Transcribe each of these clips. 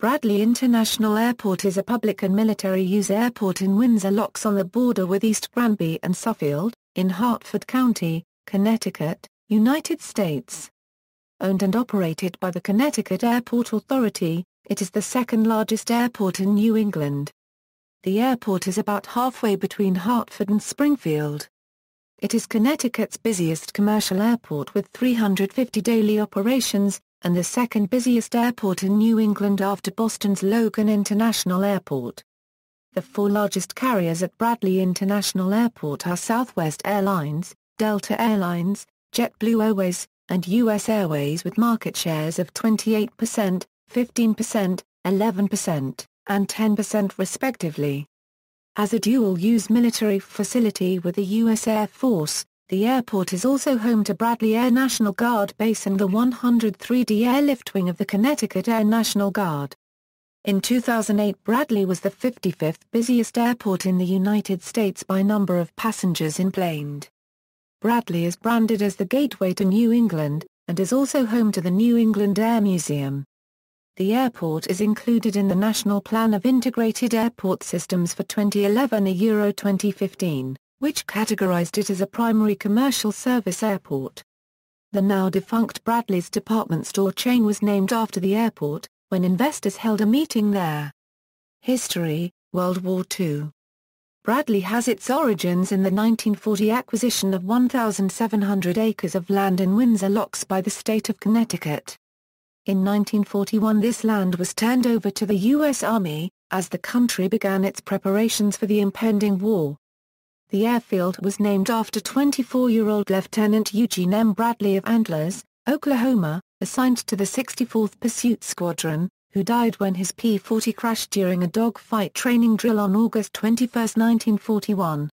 Bradley International Airport is a public and military-use airport in Windsor Locks on the border with East Granby and Suffield, in Hartford County, Connecticut, United States. Owned and operated by the Connecticut Airport Authority, it is the second-largest airport in New England. The airport is about halfway between Hartford and Springfield. It is Connecticut's busiest commercial airport with 350 daily operations, and the second-busiest airport in New England after Boston's Logan International Airport. The four largest carriers at Bradley International Airport are Southwest Airlines, Delta Airlines, JetBlue Airways, and US Airways with market shares of 28%, 15%, 11%, and 10% respectively. As a dual-use military facility with the U.S. Air Force, the airport is also home to Bradley Air National Guard Base and the 103d Airlift Wing of the Connecticut Air National Guard. In 2008, Bradley was the 55th busiest airport in the United States by number of passengers enplaned. Bradley is branded as the gateway to New England, and is also home to the New England Air Museum. The airport is included in the National Plan of Integrated Airport Systems for 2011-2015, which categorized it as a primary commercial service airport. The now-defunct Bradley's department store chain was named after the airport, when investors held a meeting there. History: World War II. Bradley has its origins in the 1940 acquisition of 1,700 acres of land in Windsor Locks by the state of Connecticut. In 1941 this land was turned over to the U.S. Army, as the country began its preparations for the impending war. The airfield was named after 24-year-old Lieutenant Eugene M. Bradley of Antlers, Oklahoma, assigned to the 64th Pursuit Squadron, who died when his P-40 crashed during a dogfight training drill on August 21, 1941.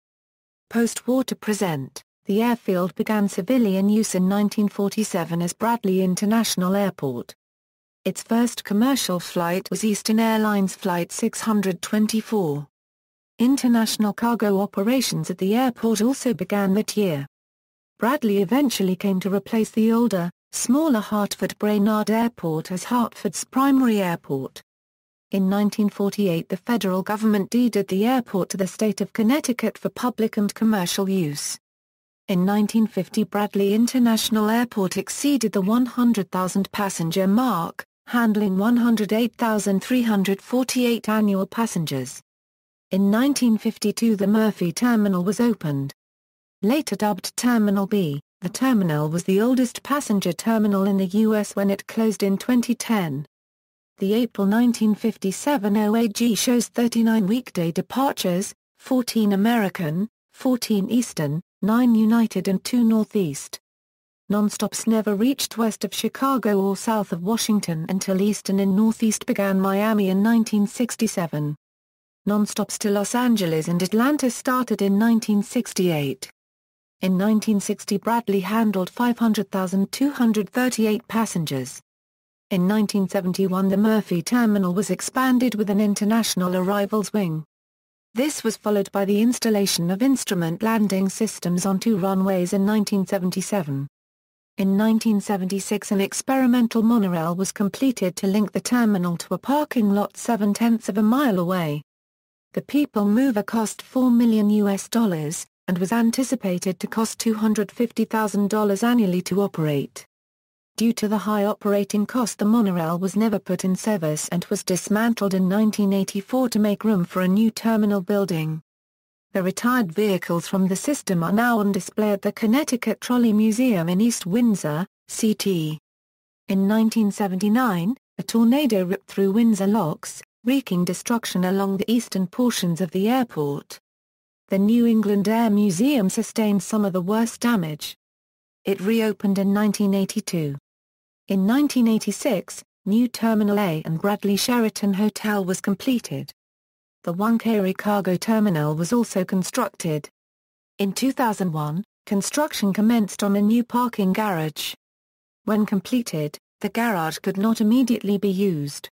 Post-war to present, the airfield began civilian use in 1947 as Bradley International Airport. Its first commercial flight was Eastern Airlines Flight 624. International cargo operations at the airport also began that year. Bradley eventually came to replace the older, smaller Hartford-Brainerd Airport as Hartford's primary airport. In 1948 the federal government deeded the airport to the state of Connecticut for public and commercial use. In 1950 Bradley International Airport exceeded the 100,000 passenger mark, handling 108,348 annual passengers. In 1952 the Murphy Terminal was opened. Later dubbed Terminal B, the terminal was the oldest passenger terminal in the U.S. when it closed in 2010. The April 1957 OAG shows 39 weekday departures, 14 American, 14 Eastern, 9 United and 2 Northeast. Nonstops never reached west of Chicago or south of Washington until Eastern and Northeast began Miami in 1967. Nonstops to Los Angeles and Atlanta started in 1968. In 1960 Bradley handled 500,238 passengers. In 1971 the Murphy Terminal was expanded with an international arrivals wing. This was followed by the installation of instrument landing systems on 2 runways in 1977. In 1976 an experimental monorail was completed to link the terminal to a parking lot 7/10 of a mile away. The People Mover cost $4 million and was anticipated to cost $250,000 annually to operate. Due to the high operating cost the monorail was never put in service and was dismantled in 1984 to make room for a new terminal building. The retired vehicles from the system are now on display at the Connecticut Trolley Museum in East Windsor, CT. In 1979, a tornado ripped through Windsor Locks, wreaking destruction along the eastern portions of the airport. The New England Air Museum sustained some of the worst damage. It reopened in 1982. In 1986, new Terminal A and Bradley Sheraton Hotel was completed. The Wankeri Cargo Terminal was also constructed. In 2001, construction commenced on a new parking garage. When completed, the garage could not immediately be used.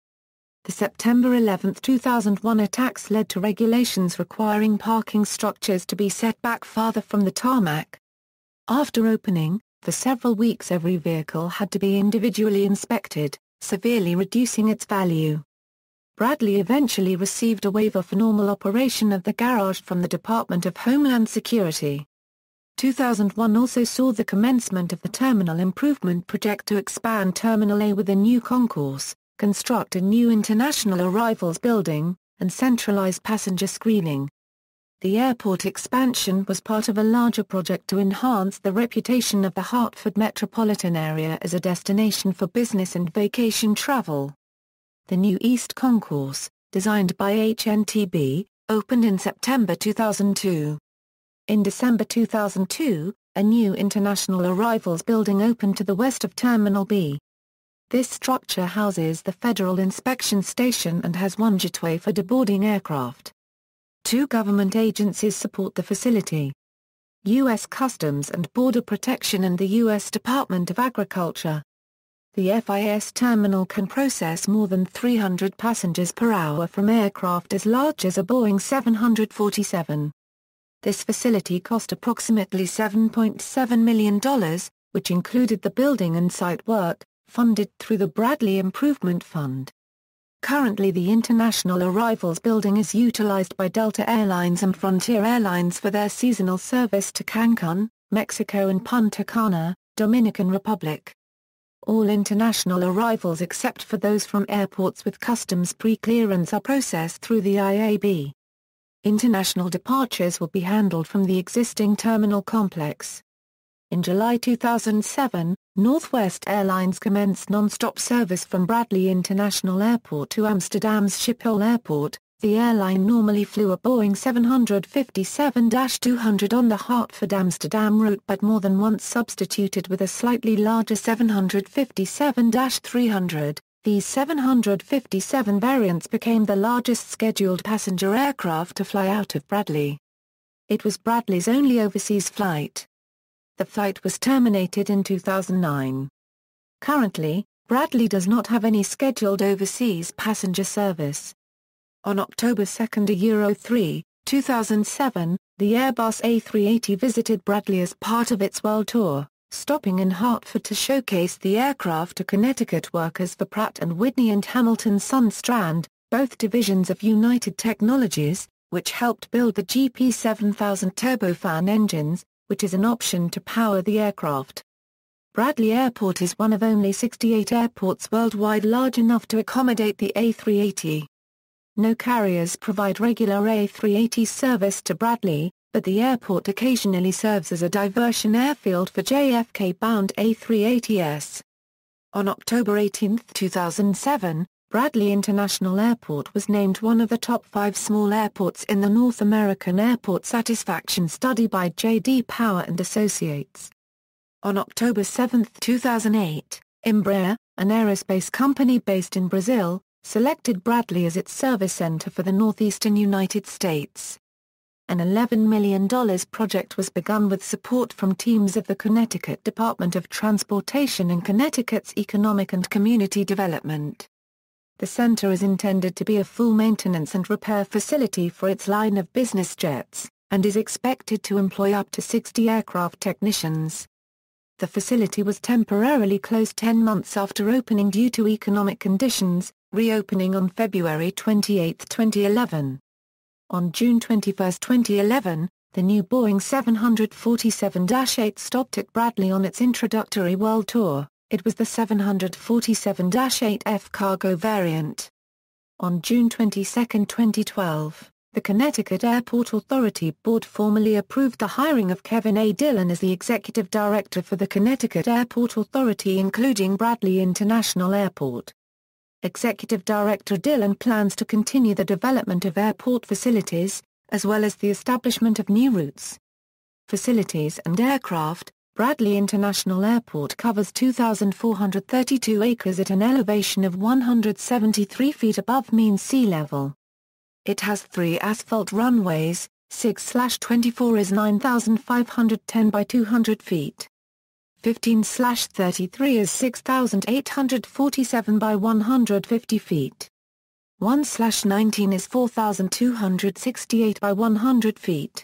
The September 11, 2001 attacks led to regulations requiring parking structures to be set back farther from the tarmac. After opening, for several weeks every vehicle had to be individually inspected, severely reducing its value. Bradley eventually received a waiver for normal operation of the garage from the Department of Homeland Security. 2001 also saw the commencement of the terminal improvement project to expand Terminal A with a new concourse, construct a new international arrivals building, and centralize passenger screening. The airport expansion was part of a larger project to enhance the reputation of the Hartford metropolitan area as a destination for business and vacation travel. The new East Concourse, designed by HNTB, opened in September 2002. In December 2002, a new international arrivals building opened to the west of Terminal B. This structure houses the Federal Inspection Station and has one jetway for deboarding aircraft. 2 government agencies support the facility: U.S. Customs and Border Protection and the U.S. Department of Agriculture. The FIS terminal can process more than 300 passengers per hour from aircraft as large as a Boeing 747. This facility cost approximately $7.7 million, which included the building and site work, funded through the Bradley Improvement Fund. Currently the International Arrivals Building is utilized by Delta Airlines and Frontier Airlines for their seasonal service to Cancun, Mexico and Punta Cana, Dominican Republic. All international arrivals except for those from airports with customs pre-clearance are processed through the IAB. International departures will be handled from the existing terminal complex. In July 2007, Northwest Airlines commenced non-stop service from Bradley International Airport to Amsterdam's Schiphol Airport. The airline normally flew a Boeing 757-200 on the Hartford-Amsterdam route but more than once substituted with a slightly larger 757-300. These 757 variants became the largest scheduled passenger aircraft to fly out of Bradley. It was Bradley's only overseas flight. The flight was terminated in 2009. Currently, Bradley does not have any scheduled overseas passenger service. On October 2, 2007, the Airbus A380 visited Bradley as part of its world tour, stopping in Hartford to showcase the aircraft to Connecticut workers for Pratt & Whitney and Hamilton Sundstrand, both divisions of United Technologies, which helped build the GP7000 turbofan engines, which is an option to power the aircraft. Bradley Airport is one of only 68 airports worldwide large enough to accommodate the A380. No carriers provide regular A380 service to Bradley, but the airport occasionally serves as a diversion airfield for JFK-bound A380s. On October 18, 2007, Bradley International Airport was named one of the top 5 small airports in the North American Airport Satisfaction Study by J.D. Power & Associates. On October 7, 2008, Embraer, an aerospace company based in Brazil, selected Bradley as its service center for the northeastern United States. An $11 million project was begun with support from teams of the Connecticut Department of Transportation and Connecticut's Economic and Community Development. The center is intended to be a full maintenance and repair facility for its line of business jets, and is expected to employ up to 60 aircraft technicians. The facility was temporarily closed 10 months after opening due to economic conditions, reopening on February 28, 2011. On June 21, 2011, the new Boeing 747-8 stopped at Bradley on its introductory world tour. It was the 747-8F cargo variant. On June 22, 2012, the Connecticut Airport Authority Board formally approved the hiring of Kevin A. Dillon as the Executive Director for the Connecticut Airport Authority, including Bradley International Airport. Executive Director Dillon plans to continue the development of airport facilities, as well as the establishment of new routes. Facilities and aircraft. Bradley International Airport covers 2,432 acres at an elevation of 173 feet above mean sea level. It has 3 asphalt runways, 6/24 is 9,510 by 200 feet. 15/33 is 6,847 by 150 feet. 1/19 is 4,268 by 100 feet.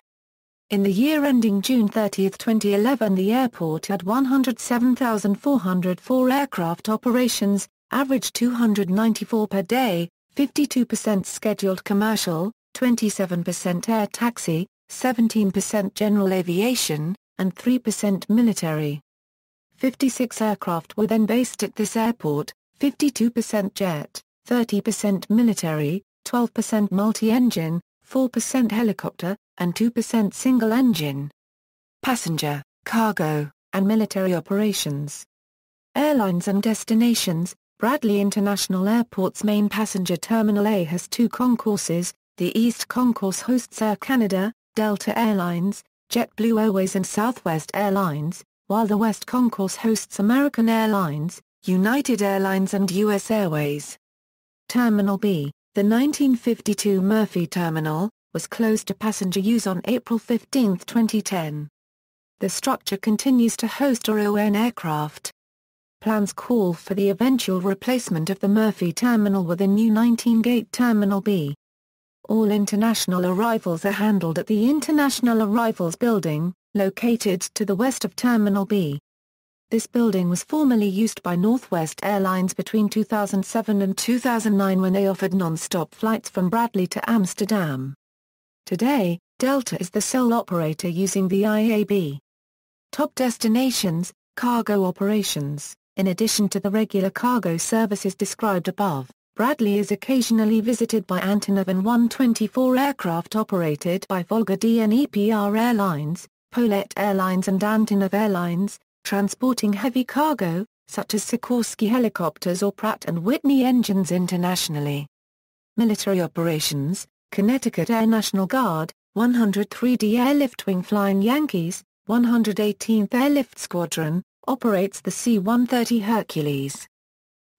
In the year ending June 30, 2011, the airport had 107,404 aircraft operations, averaged 294 per day, 52% scheduled commercial, 27% air taxi, 17% general aviation, and 3% military. 56 aircraft were then based at this airport, 52% jet, 30% military, 12% multi-engine, 4% helicopter, and 2% single-engine. Passenger, cargo, and military operations. Airlines and destinations. Bradley International Airport's main passenger terminal A has two concourses. The East Concourse hosts Air Canada, Delta Airlines, JetBlue Airways and Southwest Airlines, while the West Concourse hosts American Airlines, United Airlines and US Airways. Terminal B, the 1952 Murphy Terminal, was closed to passenger use on April 15, 2010. The structure continues to host RON aircraft. Plans call for the eventual replacement of the Murphy Terminal with a new 19-gate Terminal B. All international arrivals are handled at the International Arrivals Building, located to the west of Terminal B. This building was formerly used by Northwest Airlines between 2007 and 2009 when they offered non-stop flights from Bradley to Amsterdam. Today, Delta is the sole operator using the IAB. Top destinations, cargo operations. In addition to the regular cargo services described above, Bradley is occasionally visited by Antonov and 124 aircraft operated by Volga Dnepr Airlines, Polet Airlines and Antonov Airlines, transporting heavy cargo, such as Sikorsky helicopters or Pratt & Whitney engines internationally. Military operations, Connecticut Air National Guard, 103d Airlift Wing Flying Yankees, 118th Airlift Squadron, operates the C-130 Hercules.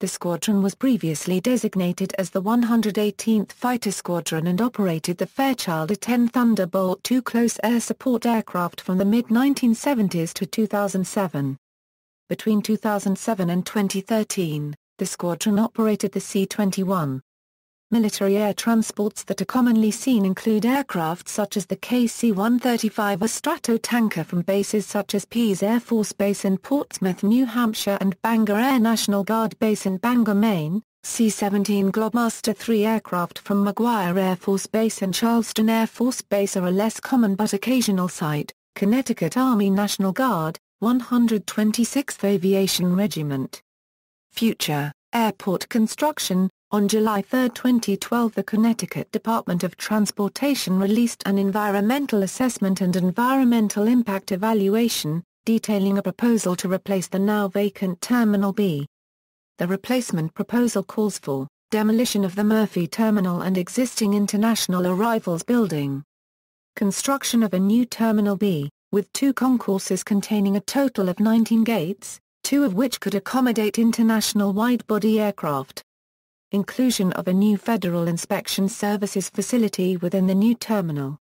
The squadron was previously designated as the 118th Fighter Squadron and operated the Fairchild A-10 Thunderbolt II close air support aircraft from the mid-1970s to 2007. Between 2007 and 2013, the squadron operated the C-21. Military air transports that are commonly seen include aircraft such as the KC-135, a Stratotanker from bases such as Pease Air Force Base in Portsmouth, New Hampshire and Bangor Air National Guard Base in Bangor, Maine, C-17 Globemaster III aircraft from McGuire Air Force Base and Charleston Air Force Base are a less common but occasional sight. Connecticut Army National Guard, 126th Aviation Regiment. Future, airport construction. On July 3, 2012, the Connecticut Department of Transportation released an environmental assessment and environmental impact evaluation, detailing a proposal to replace the now vacant Terminal B. The replacement proposal calls for demolition of the Murphy Terminal and existing International Arrivals Building. Construction of a new Terminal B, with two concourses containing a total of 19 gates, 2 of which could accommodate international wide-body aircraft. Inclusion of a new Federal Inspection Services facility within the new terminal.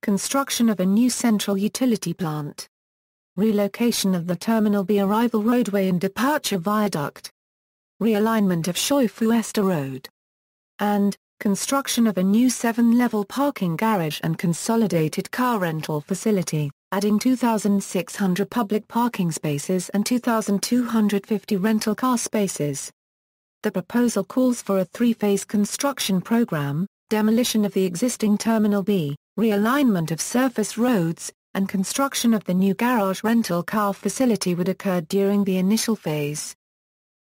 Construction of a new central utility plant. Relocation of the Terminal B arrival roadway and departure viaduct. Realignment of Shoifu-Ester Road. And, construction of a new 7-level parking garage and consolidated car rental facility, adding 2,600 public parking spaces and 2,250 rental car spaces. The proposal calls for a 3-phase construction program, demolition of the existing Terminal B, realignment of surface roads, and construction of the new garage rental car facility would occur during the initial phase.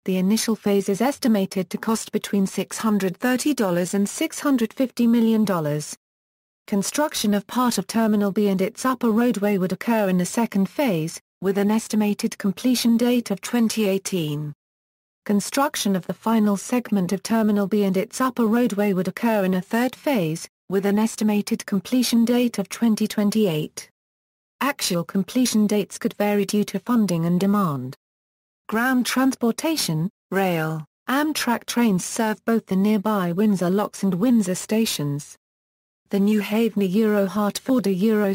The initial phase is estimated to cost between $630 and $650 million. Construction of part of Terminal B and its upper roadway would occur in the second phase, with an estimated completion date of 2018. Construction of the final segment of Terminal B and its upper roadway would occur in a third phase, with an estimated completion date of 2028. Actual completion dates could vary due to funding and demand. Ground transportation, rail, Amtrak trains serve both the nearby Windsor Locks and Windsor stations. The New Haven Hartford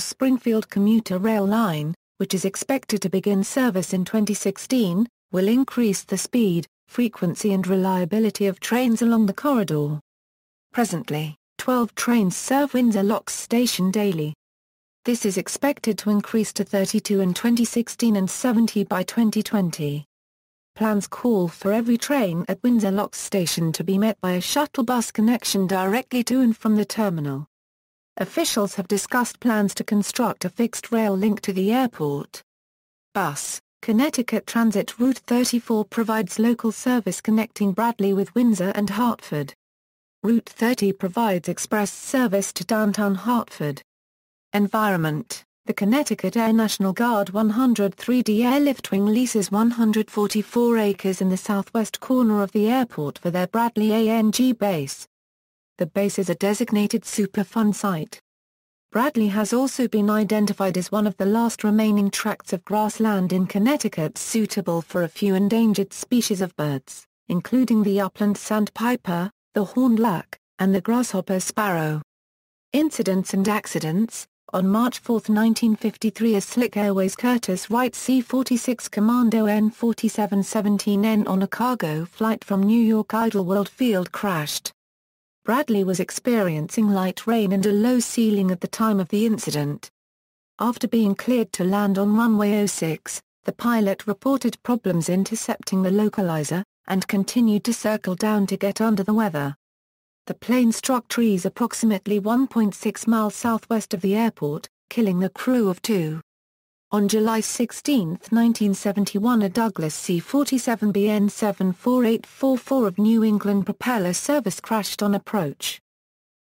Springfield commuter rail line, which is expected to begin service in 2016, will increase the speed, frequency and reliability of trains along the corridor. Presently, 12 trains serve Windsor Locks station daily. This is expected to increase to 32 in 2016 and 70 by 2020. Plans call for every train at Windsor Locks station to be met by a shuttle bus connection directly to and from the terminal. Officials have discussed plans to construct a fixed rail link to the airport. Bus, Connecticut Transit Route 34 provides local service connecting Bradley with Windsor and Hartford. Route 30 provides express service to downtown Hartford. Environment. The Connecticut Air National Guard 103D Airlift Wing leases 144 acres in the southwest corner of the airport for their Bradley ANG base. The base is a designated Superfund site. Bradley has also been identified as one of the last remaining tracts of grassland in Connecticut suitable for a few endangered species of birds, including the upland sandpiper, the horned lark, and the grasshopper sparrow. Incidents and accidents. On March 4, 1953, a Slick Airways Curtiss Wright C-46 Commando N-4717N on a cargo flight from New York Idlewild Field crashed. Bradley was experiencing light rain and a low ceiling at the time of the incident. After being cleared to land on runway 06, the pilot reported problems intercepting the localizer, and continued to circle down to get under the weather. The plane struck trees approximately 1.6 miles southwest of the airport, killing the crew of two. On July 16, 1971, a Douglas C-47BN 74844 of New England propeller service crashed on approach.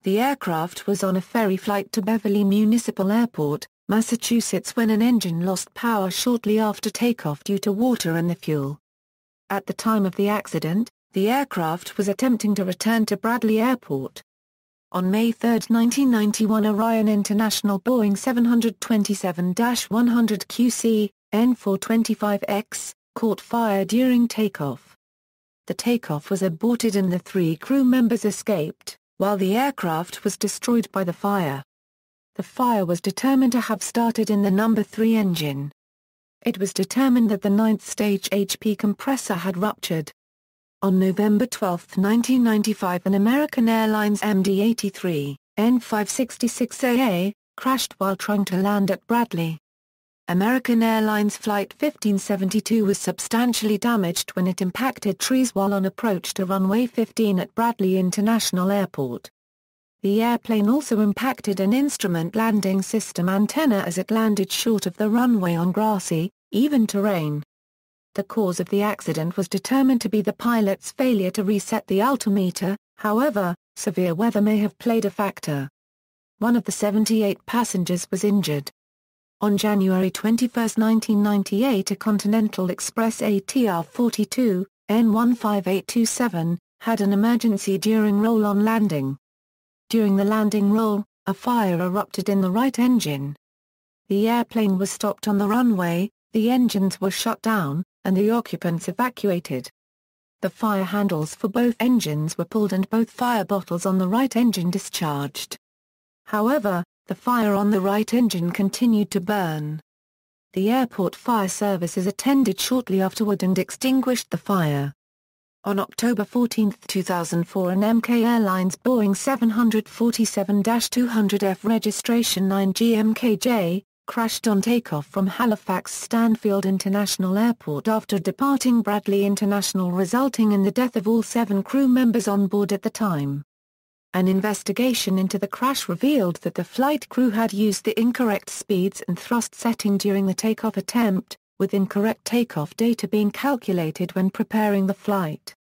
The aircraft was on a ferry flight to Beverly Municipal Airport, Massachusetts when an engine lost power shortly after takeoff due to water in the fuel. At the time of the accident, the aircraft was attempting to return to Bradley Airport. On May 3, 1991, Orion International Boeing 727-100QC, N425X, caught fire during takeoff. The takeoff was aborted and the 3 crew members escaped, while the aircraft was destroyed by the fire. The fire was determined to have started in the No. 3 engine. It was determined that the 9th stage HP compressor had ruptured. On November 12, 1995, an American Airlines MD-83, N566AA, crashed while trying to land at Bradley. American Airlines Flight 1572 was substantially damaged when it impacted trees while on approach to runway 15 at Bradley International Airport. The airplane also impacted an instrument landing system antenna as it landed short of the runway on grassy, even terrain. The cause of the accident was determined to be the pilot's failure to reset the altimeter, however, severe weather may have played a factor. One of the 78 passengers was injured. On January 21, 1998, a Continental Express ATR 42, N15827, had an emergency during roll-on landing. During the landing roll, a fire erupted in the right engine. The airplane was stopped on the runway, the engines were shut down, and the occupants evacuated. The fire handles for both engines were pulled and both fire bottles on the right engine discharged. However, the fire on the right engine continued to burn. The airport fire services attended shortly afterward and extinguished the fire. On October 14, 2004, an MK Airlines Boeing 747-200F registration 9GMKJ, crashed on takeoff from Halifax Stanfield International Airport after departing Bradley International, resulting in the death of all 7 crew members on board at the time. An investigation into the crash revealed that the flight crew had used the incorrect speeds and thrust setting during the takeoff attempt, with incorrect takeoff data being calculated when preparing the flight.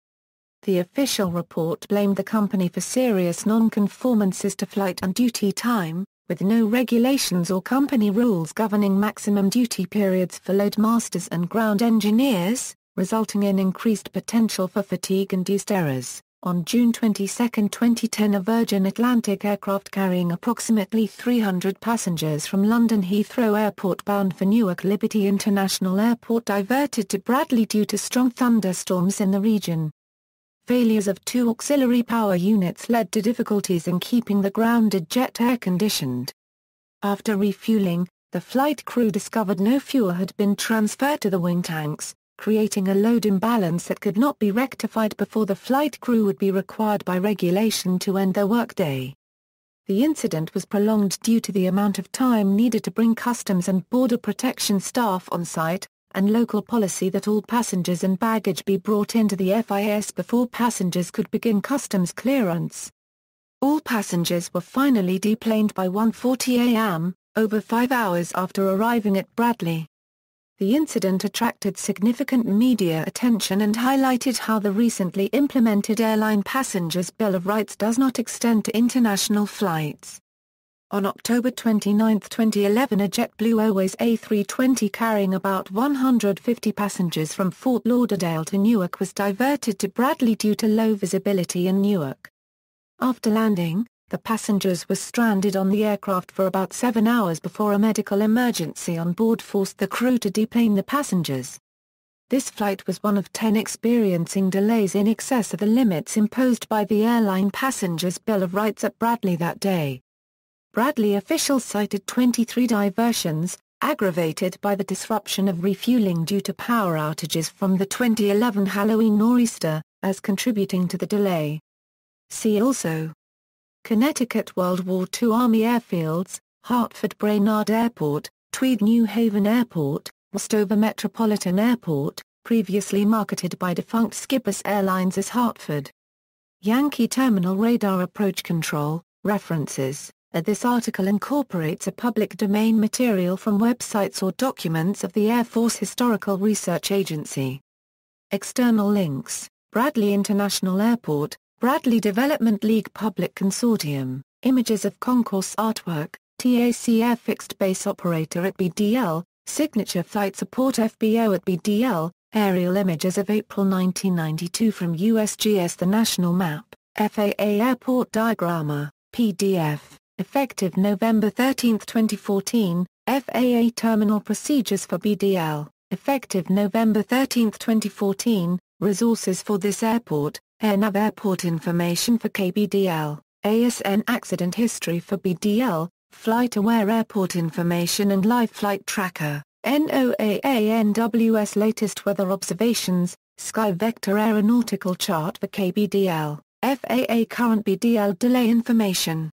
The official report blamed the company for serious non-conformances to flight and duty time, with no regulations or company rules governing maximum duty periods for loadmasters and ground engineers, resulting in increased potential for fatigue-induced errors. On June 22, 2010, a Virgin Atlantic aircraft carrying approximately 300 passengers from London Heathrow Airport bound for Newark Liberty International Airport diverted to Bradley due to strong thunderstorms in the region. Failures of 2 auxiliary power units led to difficulties in keeping the grounded jet air-conditioned. After refueling, the flight crew discovered no fuel had been transferred to the wing tanks, creating a load imbalance that could not be rectified before the flight crew would be required by regulation to end their workday. The incident was prolonged due to the amount of time needed to bring Customs and Border Protection staff on site, and local policy that all passengers and baggage be brought into the FIS before passengers could begin customs clearance. All passengers were finally deplaned by 1:40 a.m., over 5 hours after arriving at Bradley. The incident attracted significant media attention and highlighted how the recently implemented Airline Passengers Bill of Rights does not extend to international flights. On October 29, 2011, a JetBlue Airways A320 carrying about 150 passengers from Fort Lauderdale to Newark was diverted to Bradley due to low visibility in Newark. After landing, the passengers were stranded on the aircraft for about 7 hours before a medical emergency on board forced the crew to deplane the passengers. This flight was one of 10 experiencing delays in excess of the limits imposed by the Airline Passengers Bill of Rights at Bradley that day. Bradley officials cited 23 diversions, aggravated by the disruption of refueling due to power outages from the 2011 Halloween nor'easter, as contributing to the delay. See also: Connecticut World War II Army Airfields, Hartford Brainerd Airport, Tweed New Haven Airport, Westover Metropolitan Airport, previously marketed by defunct Skippers Airlines as Hartford. Yankee Terminal Radar Approach Control. References. This article incorporates a public domain material from websites or documents of the Air Force Historical Research Agency. External links: Bradley International Airport, Bradley Development League Public Consortium, images of concourse artwork, TAC Air Fixed Base Operator at BDL, Signature Flight Support FBO at BDL, aerial images of April 1992 from USGS. The National Map, FAA Airport Diagramma, PDF. Effective November 13, 2014, FAA Terminal Procedures for BDL, effective November 13, 2014, resources for this airport, AirNav Airport information for KBDL, ASN Accident History for BDL, FlightAware Airport information and Live Flight Tracker, NOAA-NWS Latest Weather Observations, Sky Vector Aeronautical Chart for KBDL, FAA Current BDL Delay Information.